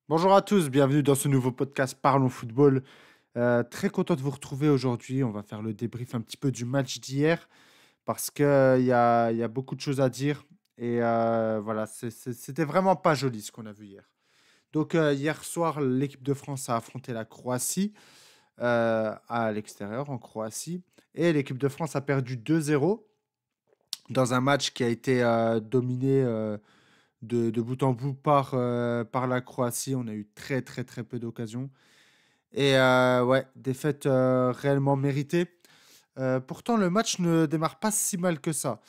Bonjour à tous, bienvenue dans ce nouveau podcast Parlons Football. Très content de vous retrouver aujourd'hui. On va faire le débrief un petit peu du match d'hier parce qu'il y a beaucoup de choses à dire. Et voilà, c'était vraiment pas joli ce qu'on a vu hier. Donc hier soir, l'équipe de France a affronté la Croatie à l'extérieur en Croatie. Et l'équipe de France a perdu 2-0 dans un match qui a été dominé de bout en bout par la Croatie. On a eu très très très peu d'occasions. Et ouais, défaite, réellement méritée. Pourtant le match ne démarre pas si mal que ça.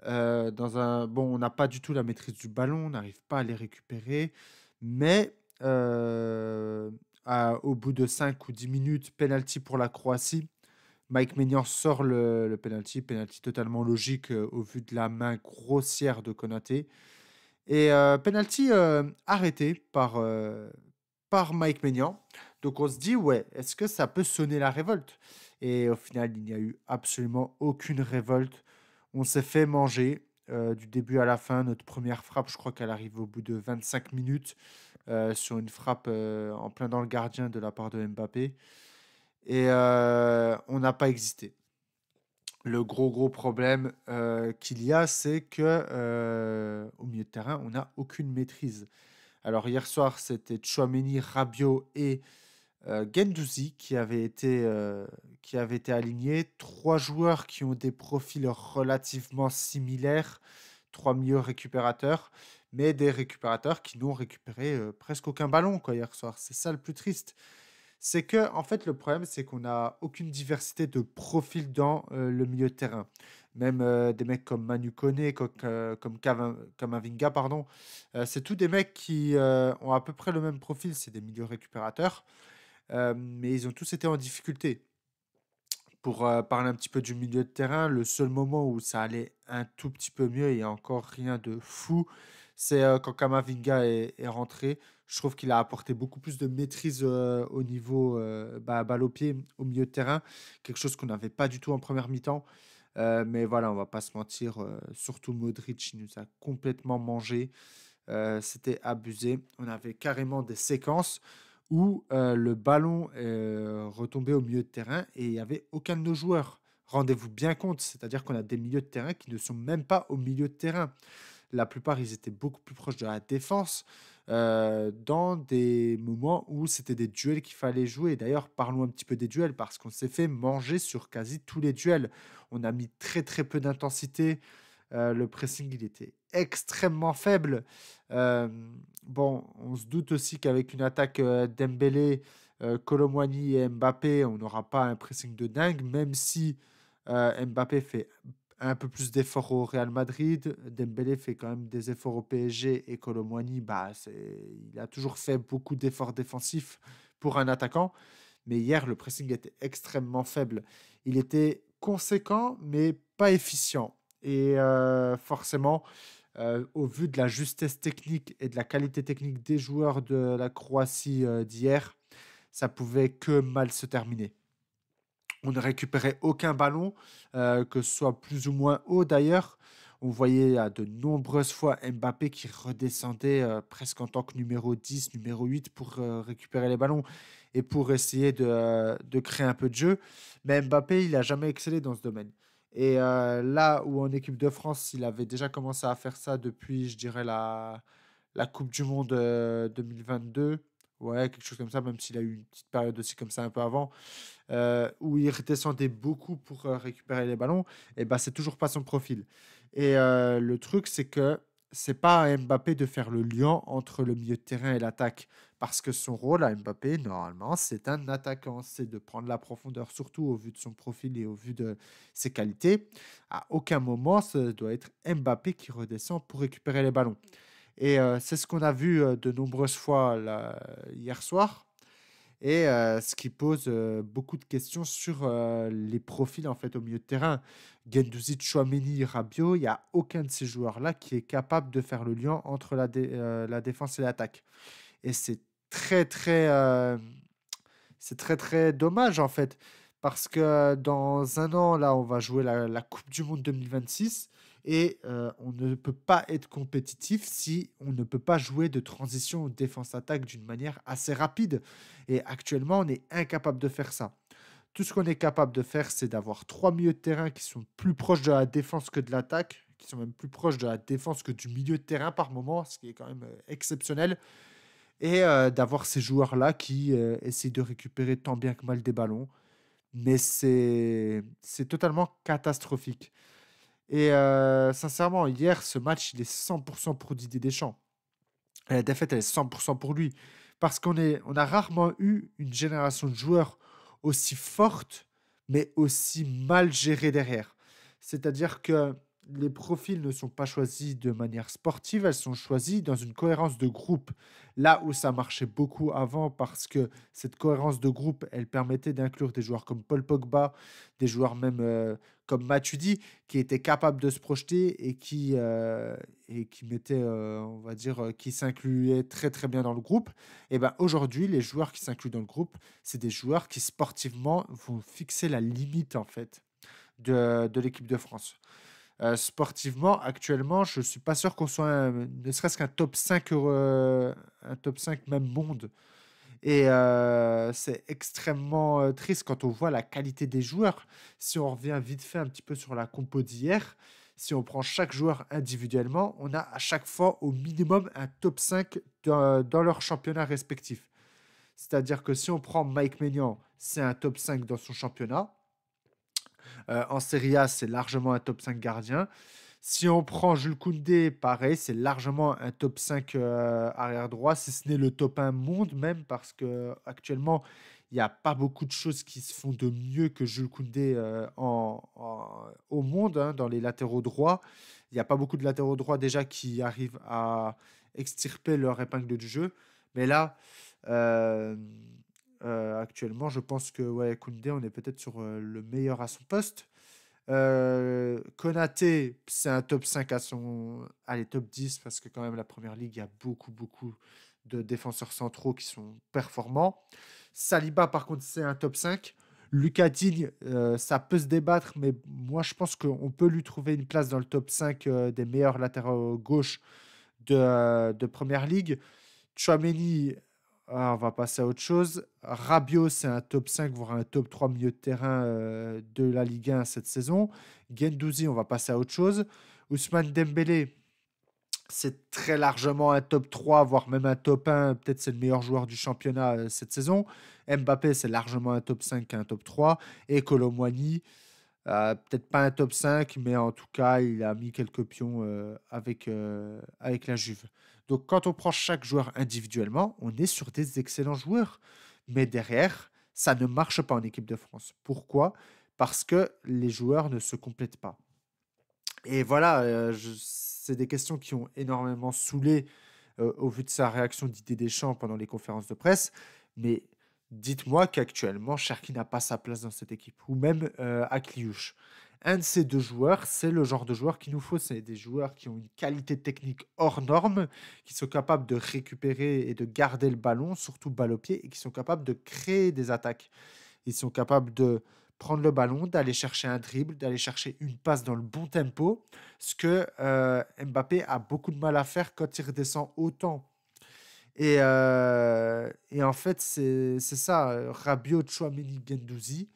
On n'a pas du tout la maîtrise du ballon, on n'arrive pas à les récupérer, mais au bout de 5 ou 10 minutes, penalty pour la Croatie. Mike Maignan sort le penalty totalement logique, au vu de la main grossière de Konaté et penalty, arrêté par Mike Maignan. Donc on se dit: «Ouais, est-ce que ça peut sonner la révolte?» Et au final, il n'y a eu absolument aucune révolte. On s'est fait manger, du début à la fin. Notre première frappe, je crois qu'elle arrive au bout de 25 minutes, sur une frappe, en plein dans le gardien de la part de Mbappé et on n'a pas existé. Le gros problème, qu'il y a, c'est que, au milieu de terrain, on n'a aucune maîtrise. Alors hier soir, c'était Tchouaméni, Rabiot et Guendouzi qui avaient été alignés. 3 joueurs qui ont des profils relativement similaires, 3 milieux récupérateurs, mais des récupérateurs qui n'ont récupéré, presque aucun ballon quoi hier soir. C'est ça le plus triste. C'est que en fait, le problème, c'est qu'on n'a aucune diversité de profils dans, le milieu de terrain. Même, des mecs comme Manu Koné, comme Camavinga, pardon, c'est tous des mecs qui, ont à peu près le même profil. C'est des milieux récupérateurs, mais ils ont tous été en difficulté. Pour, parler un petit peu du milieu de terrain, le seul moment où ça allait un tout petit peu mieux et encore rien de fou, c'est, quand Camavinga est rentré. Je trouve qu'il a apporté beaucoup plus de maîtrise, au niveau, balle au pied, au milieu de terrain. Quelque chose qu'on n'avait pas du tout en première mi-temps. Mais voilà, on va pas se mentir, surtout Modric, il nous a complètement mangé. C'était abusé. On avait carrément des séquences où le ballon retombait au milieu de terrain et il n'y avait aucun de nos joueurs. Rendez-vous bien compte, c'est-à-dire qu'on a des milieux de terrain qui ne sont même pas au milieu de terrain. La plupart, ils étaient beaucoup plus proches de la défense, dans des moments où c'était des duels qu'il fallait jouer. D'ailleurs, parlons un petit peu des duels parce qu'on s'est fait manger sur quasi tous les duels. On a mis très très peu d'intensité. Le pressing, il était extrêmement faible. Bon, on se doute aussi qu'avec une attaque, Dembélé, Kolo et Mbappé, on n'aura pas un pressing de dingue, même si, Mbappé fait un peu plus d'efforts au Real Madrid. Dembélé fait quand même des efforts au PSG et Kolo bah, il a toujours fait beaucoup d'efforts défensifs pour un attaquant. Mais hier, le pressing était extrêmement faible. Il était conséquent, mais pas efficient. Et forcément, au vu de la justesse technique et de la qualité technique des joueurs de la Croatie d'hier, ça pouvait que mal se terminer. On ne récupérait aucun ballon, que ce soit plus ou moins haut d'ailleurs. On voyait à de nombreuses fois Mbappé qui redescendait presque en tant que numéro 10, numéro 8 pour récupérer les ballons et pour essayer de créer un peu de jeu. Mais Mbappé, il n'a jamais excellé dans ce domaine. Et là où en équipe de France, il avait déjà commencé à faire ça depuis, je dirais, la Coupe du Monde 2022. Ouais, quelque chose comme ça, même s'il a eu une petite période aussi comme ça un peu avant où il redescendait beaucoup pour, récupérer les ballons et bah, c'est toujours pas son profil et le truc, c'est que c'est pas à Mbappé de faire le lien entre le milieu de terrain et l'attaque parce que son rôle à Mbappé, normalement, c'est un attaquant. C'est de prendre la profondeur, surtout au vu de son profil et au vu de ses qualités. À aucun moment, ce doit être Mbappé qui redescend pour récupérer les ballons et c'est ce qu'on a vu, de nombreuses fois là, hier soir et ce qui pose, beaucoup de questions sur, les profils, en fait, au milieu de terrain. Guendouzi, Tchouaméni, Rabiot, il y a aucun de ces joueurs-là qui est capable de faire le lien entre la défense et l'attaque et très, très, c'est très, très dommage, en fait, parce que dans un an, là, on va jouer la coupe du monde 2026 et on ne peut pas être compétitif si on ne peut pas jouer de transition défense-attaque d'une manière assez rapide. Et actuellement, on est incapable de faire ça. Tout ce qu'on est capable de faire, c'est d'avoir 3 milieux de terrain qui sont plus proches de la défense que de l'attaque, qui sont même plus proches de la défense que du milieu de terrain par moment, ce qui est quand même exceptionnel. Et d'avoir ces joueurs-là qui essayent de récupérer tant bien que mal des ballons. Mais c'est totalement catastrophique. Et sincèrement, hier, ce match, il est 100% pour Didier Deschamps. Et la défaite, elle est 100% pour lui. Parce on a rarement eu une génération de joueurs aussi forte, mais aussi mal gérée derrière. C'est-à-dire que les profils ne sont pas choisis de manière sportive, elles sont choisies dans une cohérence de groupe. Là où ça marchait beaucoup avant, parce que cette cohérence de groupe, elle permettait d'inclure des joueurs comme Paul Pogba, des joueurs même comme Matuidi, qui étaient capables de se projeter et qui mettait, on va dire, qui s'incluait très très bien dans le groupe. Et ben aujourd'hui, les joueurs qui s'incluent dans le groupe, c'est des joueurs qui sportivement vont fixer la limite en fait de l'équipe de France. Sportivement, actuellement, je suis pas sûr qu'on soit ne serait-ce qu'un top 5 un top 5 même monde. Et c'est extrêmement triste quand on voit la qualité des joueurs. Si on revient vite fait un petit peu sur la compo d'hier, si on prend chaque joueur individuellement, on a à chaque fois au minimum un top 5 dans leur championnat respectif. C'est-à-dire que si on prend Mike Maignan, c'est un top 5 dans son championnat. En Serie A, c'est largement un top 5 gardien. Si on prend Jules Koundé, pareil, c'est largement un top 5 arrière droit, si ce n'est le top 1 monde même, parce que actuellement il n'y a pas beaucoup de choses qui se font de mieux que Jules Koundé au monde, hein, dans les latéraux droits. Il n'y a pas beaucoup de latéraux droits déjà qui arrivent à extirper leur épingle du jeu. Mais là, euh, actuellement, je pense que ouais, Koundé, on est peut-être sur le meilleur à son poste. Konaté, c'est un top 5 à son. Allez, top 10, parce que quand même, la première ligue, il y a beaucoup, beaucoup de défenseurs centraux qui sont performants. Saliba, par contre, c'est un top 5. Lucas Digne, ça peut se débattre, mais moi, je pense qu'on peut lui trouver une place dans le top 5 des meilleurs latéraux gauche de première ligue. Tchouaméni, on va passer à autre chose. Rabiot, c'est un top 5, voire un top 3 milieu de terrain de la Ligue 1 cette saison. Guendouzi, on va passer à autre chose. Ousmane Dembélé, c'est très largement un top 3, voire même un top 1. Peut-être c'est le meilleur joueur du championnat cette saison. Mbappé, c'est largement un top 5, un top 3. Et Kolo Muani, peut-être pas un top 5, mais en tout cas, il a mis quelques pions avec la Juve. Donc, quand on prend chaque joueur individuellement, on est sur des excellents joueurs. Mais derrière, ça ne marche pas en équipe de France. Pourquoi? Parce que les joueurs ne se complètent pas. Et voilà, c'est des questions qui ont énormément saoulé au vu de sa réaction d'Didier Deschamps pendant les conférences de presse. Mais dites-moi qu'actuellement, Cherki n'a pas sa place dans cette équipe, ou même Akliouche. Un de ces deux joueurs, c'est le genre de joueur qu'il nous faut. C'est des joueurs qui ont une qualité technique hors norme, qui sont capables de récupérer et de garder le ballon, surtout balle au pied, et qui sont capables de créer des attaques. Ils sont capables de prendre le ballon, d'aller chercher un dribble, d'aller chercher une passe dans le bon tempo, ce que Mbappé a beaucoup de mal à faire quand il redescend autant. Et en fait, c'est ça, Rabiot, Tchouaméni, Guendouzi,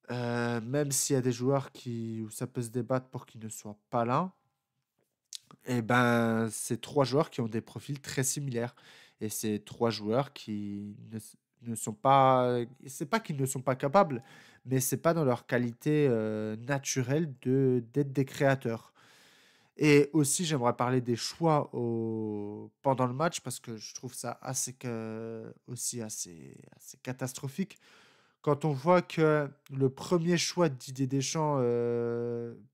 même s'il y a des joueurs où ça peut se débattre pour qu'ils ne soient pas là, et ben, c'est trois joueurs qui ont des profils très similaires. Et c'est trois joueurs qui ne sont pas. C'est pas qu'ils ne sont pas capables, mais c'est pas dans leur qualité naturelle d'être des créateurs. Et aussi, j'aimerais parler des choix pendant le match parce que je trouve ça aussi assez catastrophique. Quand on voit que le premier choix de Didier Deschamps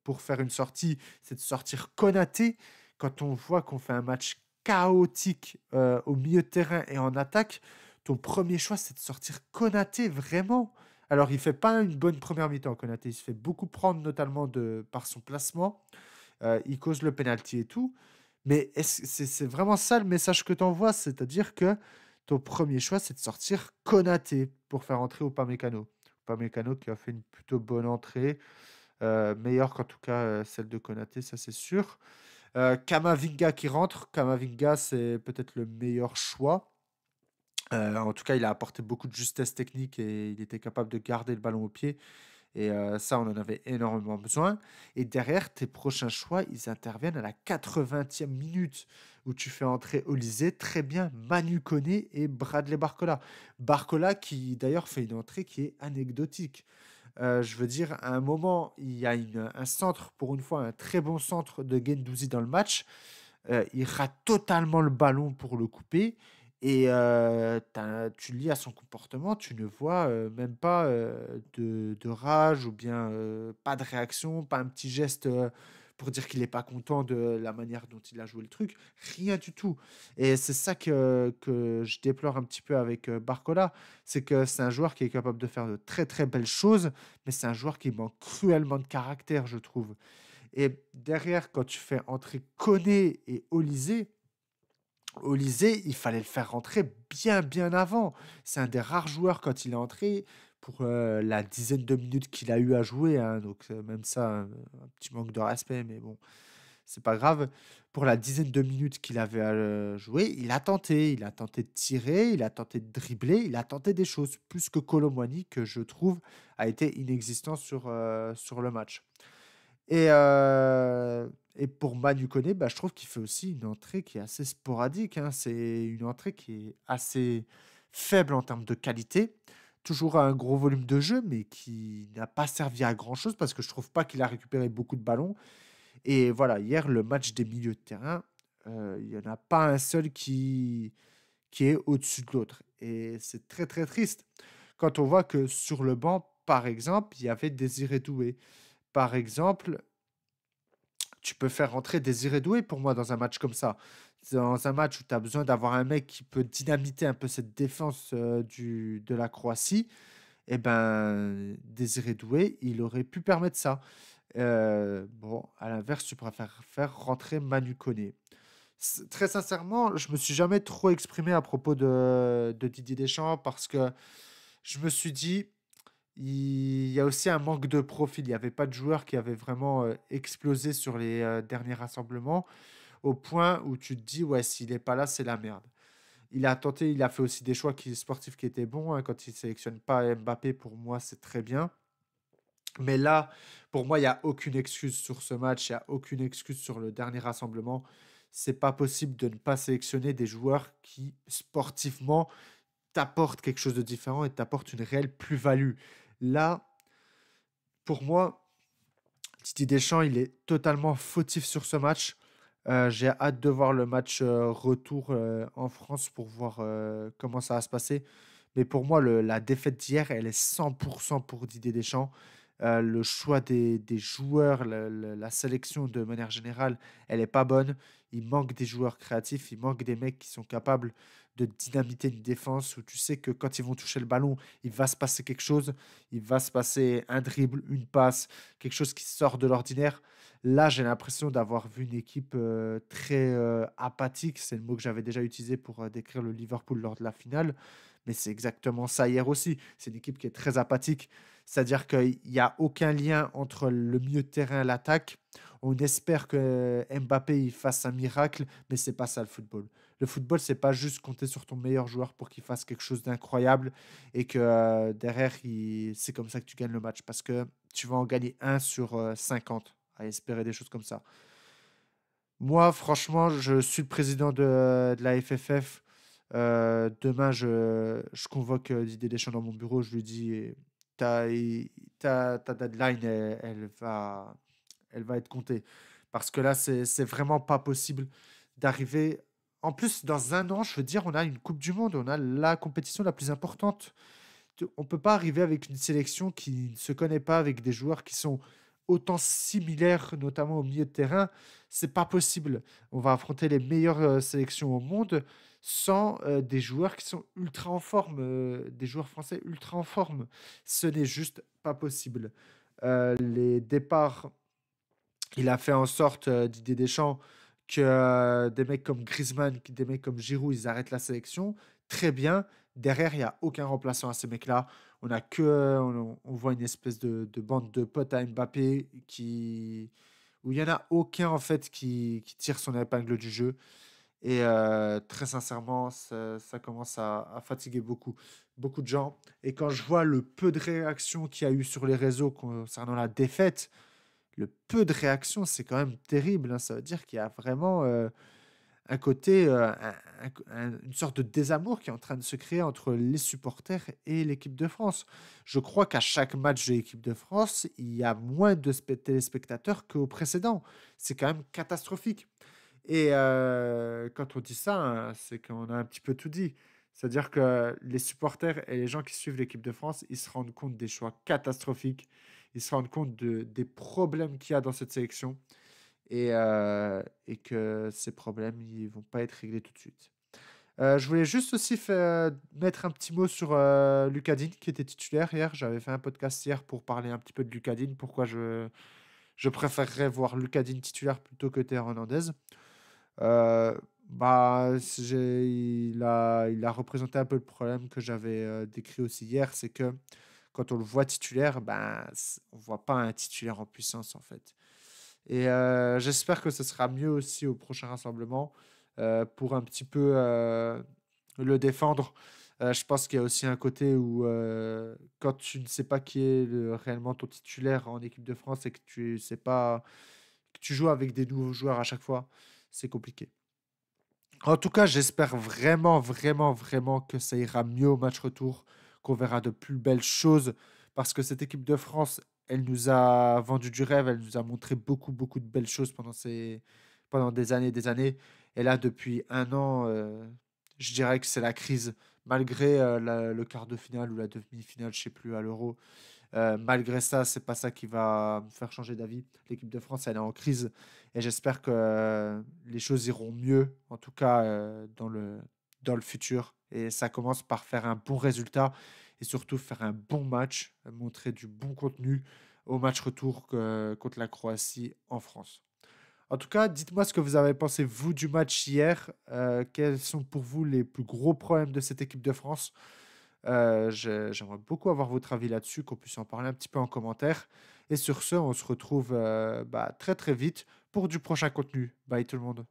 pour faire une sortie, c'est de sortir Konaté, quand on voit qu'on fait un match chaotique au milieu de terrain et en attaque, ton premier choix, c'est de sortir Konaté, vraiment. Alors, il fait pas une bonne première mi-temps, Konaté. Il se fait beaucoup prendre, notamment par son placement. Il cause le penalty et tout. Mais c'est vraiment ça le message que tu envoies, c'est-à-dire que ton premier choix, c'est de sortir Konaté pour faire entrer Upamecano. Upamecano qui a fait une plutôt bonne entrée. Meilleure qu'en tout cas, celle de Konaté, ça c'est sûr. Camavinga qui rentre. Camavinga, c'est peut-être le meilleur choix. En tout cas, il a apporté beaucoup de justesse technique et il était capable de garder le ballon au pied. Et ça, on en avait énormément besoin. Et derrière, tes prochains choix, ils interviennent à la 80e minute où tu fais entrer Olysée, très bien, Manu Koné et Bradley Barcola. Barcola qui d'ailleurs fait une entrée qui est anecdotique. Je veux dire, à un moment, il y a un centre, pour une fois, un très bon centre de Guendouzi dans le match. Il rate totalement le ballon pour le couper. Et tu lis à son comportement, tu ne vois même pas de rage ou bien pas de réaction, pas un petit geste pour dire qu'il n'est pas content de la manière dont il a joué le truc. Rien du tout. Et c'est ça que je déplore un petit peu avec Barcola. C'est que c'est un joueur qui est capable de faire de très très belles choses, mais c'est un joueur qui manque cruellement de caractère, je trouve. Et derrière, quand tu fais entrer Koné et Olysée, il fallait le faire rentrer bien, bien avant. C'est un des rares joueurs quand il est entré pour la dizaine de minutes qu'il a eu à jouer, hein. Donc même ça, un petit manque de respect, mais bon, c'est pas grave. Pour la dizaine de minutes qu'il avait à jouer, il a tenté de tirer, il a tenté de dribbler, il a tenté des choses plus que Colomwani, que je trouve a été inexistant sur le match. Et pour Manu Koné, bah, je trouve qu'il fait aussi une entrée qui est assez sporadique, hein. C'est une entrée qui est assez faible en termes de qualité. Toujours un gros volume de jeu, mais qui n'a pas servi à grand-chose parce que je trouve pas qu'il a récupéré beaucoup de ballons. Et voilà, hier, le match des milieux de terrain, il n'y en a pas un seul qui est au-dessus de l'autre. Et c'est très, très triste. Quand on voit que sur le banc, par exemple, il y avait Désiré Doué. Par exemple, tu peux faire rentrer Désiré Doué pour moi dans un match comme ça. Dans un match où tu as besoin d'avoir un mec qui peut dynamiter un peu cette défense de la Croatie, eh ben, Désiré Doué, il aurait pu permettre ça. Bon, à l'inverse, tu préfères faire rentrer Manu Koné. Très sincèrement, je me suis jamais trop exprimé à propos de Didier Deschamps parce que je me suis dit, il y a aussi un manque de profil. Il n'y avait pas de joueurs qui avaient vraiment explosé sur les derniers rassemblements, au point où tu te dis, ouais, s'il n'est pas là, c'est la merde. Il a tenté, il a fait aussi des choix sportifs qui étaient bons, hein. Quand il ne sélectionne pas Mbappé, pour moi, c'est très bien. Mais là, pour moi, il n'y a aucune excuse sur ce match, il n'y a aucune excuse sur le dernier rassemblement. C'est pas possible de ne pas sélectionner des joueurs qui, sportivement, t'apportent quelque chose de différent et t'apportent une réelle plus-value. Là, pour moi, Didier Deschamps, il est totalement fautif sur ce match. J'ai hâte de voir le match retour en France pour voir comment ça va se passer. Mais pour moi, la défaite d'hier, elle est 100% pour Didier Deschamps. Le choix des joueurs, la sélection de manière générale, elle n'est pas bonne. Il manque des joueurs créatifs, il manque des mecs qui sont capables de dynamiter une défense où tu sais que quand ils vont toucher le ballon, il va se passer quelque chose. Il va se passer un dribble, une passe, quelque chose qui sort de l'ordinaire. Là, j'ai l'impression d'avoir vu une équipe très apathique. C'est le mot que j'avais déjà utilisé pour décrire le Liverpool lors de la finale. Mais c'est exactement ça hier aussi. C'est une équipe qui est très apathique. C'est-à-dire qu'il n'y a aucun lien entre le milieu de terrain et l'attaque. On espère que Mbappé il fasse un miracle, mais c'est pas ça le football. Le football, c'est pas juste compter sur ton meilleur joueur pour qu'il fasse quelque chose d'incroyable et que derrière, c'est comme ça que tu gagnes le match. Parce que tu vas en gagner un sur 50 à espérer des choses comme ça. Moi, franchement, je suis le président de la FFF. Demain, je convoque Didier Deschamps dans mon bureau. Je lui dis, ta, ta deadline, elle va être comptée. Parce que là, c'est vraiment pas possible d'arriver. En plus, dans un an, je veux dire, on a une Coupe du Monde, on a la compétition la plus importante. On peut pas arriver avec une sélection qui ne se connaît pas, avec des joueurs qui sont autant similaires, notamment au milieu de terrain. C'est pas possible. On va affronter les meilleures sélections au monde sans des joueurs qui sont ultra en forme, des joueurs français ultra en forme. Ce n'est juste pas possible. Les départs, il a fait en sorte, Didier Deschamps, que des mecs comme Griezmann, des mecs comme Giroud, ils arrêtent la sélection. très bien. Derrière, il y a aucun remplaçant à ces mecs-là. On a que, on voit une espèce de bande de potes à Mbappé où il y en a aucun en fait qui tire son épingle du jeu. Et très sincèrement, ça commence à fatiguer beaucoup de gens. Et quand je vois le peu de réactions qu'il y a eu sur les réseaux concernant la défaite, le peu de réactions, c'est quand même terrible, hein. Ça veut dire qu'il y a vraiment un côté, une sorte de désamour qui est en train de se créer entre les supporters et l'équipe de France. Je crois qu'à chaque match de l'équipe de France, il y a moins de téléspectateurs qu'au précédent. C'est quand même catastrophique. Et quand on dit ça, hein, c'est qu'on a un petit peu tout dit. C'est-à-dire que les supporters et les gens qui suivent l'équipe de France, ils se rendent compte des choix catastrophiques. Ils se rendent compte des problèmes qu'il y a dans cette sélection et que ces problèmes, ils vont pas être réglés tout de suite. Je voulais juste aussi mettre un petit mot sur Lucas Digne, qui était titulaire hier. J'avais fait un podcast hier pour parler un petit peu de Lucas Digne, pourquoi je préférerais voir Lucas Digne titulaire plutôt que Théo Hernandez. Bah, il a représenté un peu le problème que j'avais décrit aussi hier, c'est que quand on le voit titulaire, ben, on voit pas un titulaire en puissance en fait. Et j'espère que ce sera mieux aussi au prochain rassemblement pour un petit peu le défendre. Je pense qu'il y a aussi un côté où quand tu ne sais pas qui est réellement ton titulaire en équipe de France et que tu sais pas que tu joues avec des nouveaux joueurs à chaque fois, c'est compliqué. En tout cas, j'espère vraiment, vraiment, vraiment que ça ira mieux au match retour, qu'on verra de plus belles choses, parce que cette équipe de France, elle nous a vendu du rêve, elle nous a montré beaucoup, beaucoup de belles choses pendant des années, des années. Et là, depuis un an, je dirais que c'est la crise, malgré le quart de finale ou la demi-finale, je sais plus, à l'Euro. Malgré ça, c'est pas ça qui va me faire changer d'avis. L'équipe de France, elle est en crise et j'espère que les choses iront mieux, en tout cas dans le futur. Et ça commence par faire un bon résultat et surtout faire un bon match, montrer du bon contenu au match retour contre la Croatie en France. En tout cas, dites-moi ce que vous avez pensé, vous, du match hier. Quels sont pour vous les plus gros problèmes de cette équipe de France? J'aimerais beaucoup avoir votre avis là-dessus, qu'on puisse en parler un petit peu en commentaire. Et sur ce, on se retrouve très très vite pour du prochain contenu. Bye tout le monde.